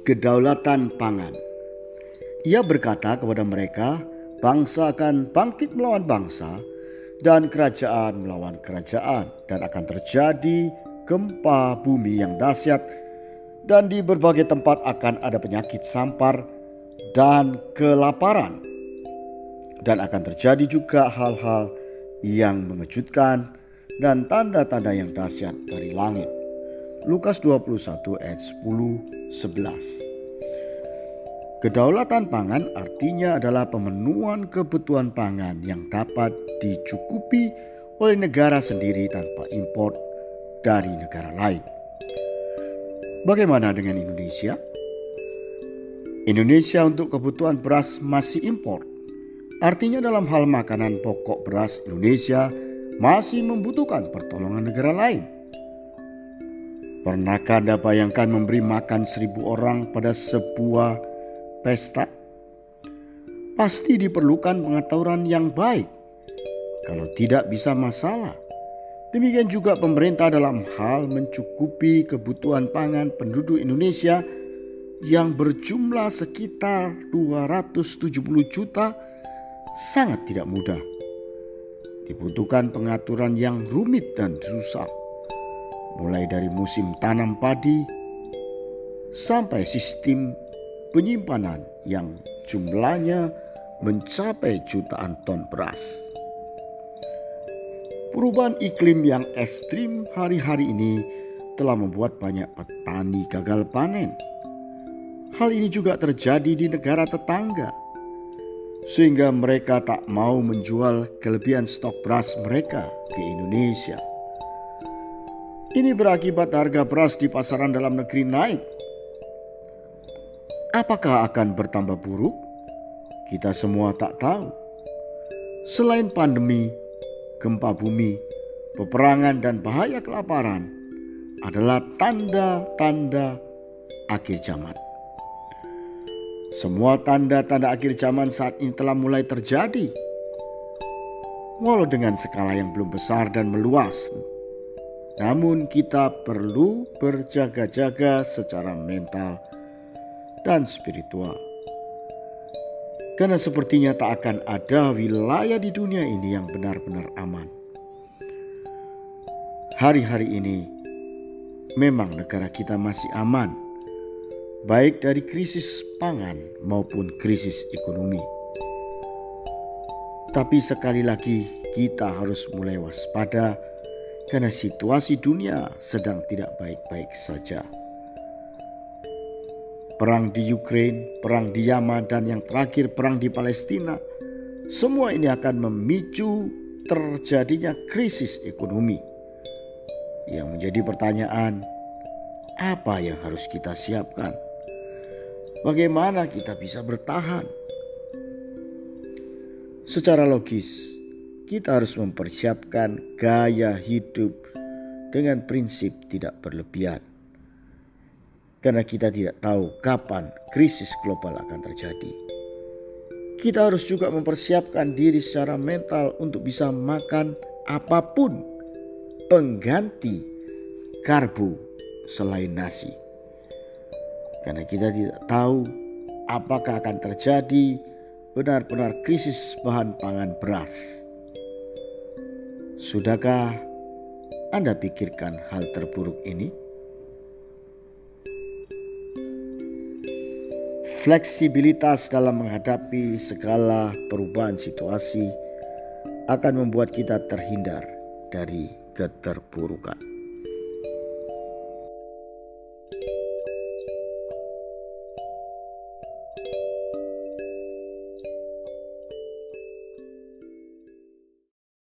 kedaulatan pangan. Ia berkata kepada mereka, bangsa akan bangkit melawan bangsa dan kerajaan melawan kerajaan, dan akan terjadi gempa bumi yang dahsyat, dan di berbagai tempat akan ada penyakit sampar dan kelaparan, dan akan terjadi juga hal-hal yang mengejutkan dan tanda-tanda yang dahsyat dari langit. Lukas 21 ayat 10-11. Kedaulatan pangan artinya adalah pemenuhan kebutuhan pangan yang dapat dicukupi oleh negara sendiri tanpa impor dari negara lain. Bagaimana dengan Indonesia? Indonesia untuk kebutuhan beras masih impor. Artinya dalam hal makanan pokok beras, Indonesia masih membutuhkan pertolongan negara lain. Pernahkah Anda bayangkan memberi makan 1.000 orang pada sebuah pesta? Pasti diperlukan pengaturan yang baik. Kalau tidak bisa masalah. Demikian juga pemerintah dalam hal mencukupi kebutuhan pangan penduduk Indonesia yang berjumlah sekitar 270 juta sangat tidak mudah. Dibutuhkan pengaturan yang rumit dan susah. Mulai dari musim tanam padi sampai sistem penyimpanan yang jumlahnya mencapai jutaan ton beras. Perubahan iklim yang ekstrim hari-hari ini telah membuat banyak petani gagal panen. Hal ini juga terjadi di negara tetangga, sehingga mereka tak mau menjual kelebihan stok beras mereka ke Indonesia. Ini berakibat harga beras di pasaran dalam negeri naik. Apakah akan bertambah buruk? Kita semua tak tahu. Selain pandemi, gempa bumi, peperangan, dan bahaya kelaparan adalah tanda-tanda akhir zaman. Semua tanda-tanda akhir zaman saat ini telah mulai terjadi, walau dengan skala yang belum besar dan meluas. Namun kita perlu berjaga-jaga secara mental dan spiritual. Karena sepertinya tak akan ada wilayah di dunia ini yang benar-benar aman. Hari-hari ini memang negara kita masih aman, baik dari krisis pangan maupun krisis ekonomi. Tapi sekali lagi kita harus mulai waspada karena situasi dunia sedang tidak baik-baik saja. Perang di Ukraina, perang di Yaman, dan yang terakhir perang di Palestina, semua ini akan memicu terjadinya krisis ekonomi. Yang menjadi pertanyaan, apa yang harus kita siapkan? Bagaimana kita bisa bertahan? Secara logis, kita harus mempersiapkan gaya hidup dengan prinsip tidak berlebihan. Karena kita tidak tahu kapan krisis global akan terjadi. Kita harus juga mempersiapkan diri secara mental untuk bisa makan apapun pengganti karbo selain nasi. Karena kita tidak tahu apakah akan terjadi benar-benar krisis bahan pangan beras. Sudahkah Anda pikirkan hal terburuk ini? Fleksibilitas dalam menghadapi segala perubahan situasi akan membuat kita terhindar dari keterpurukan.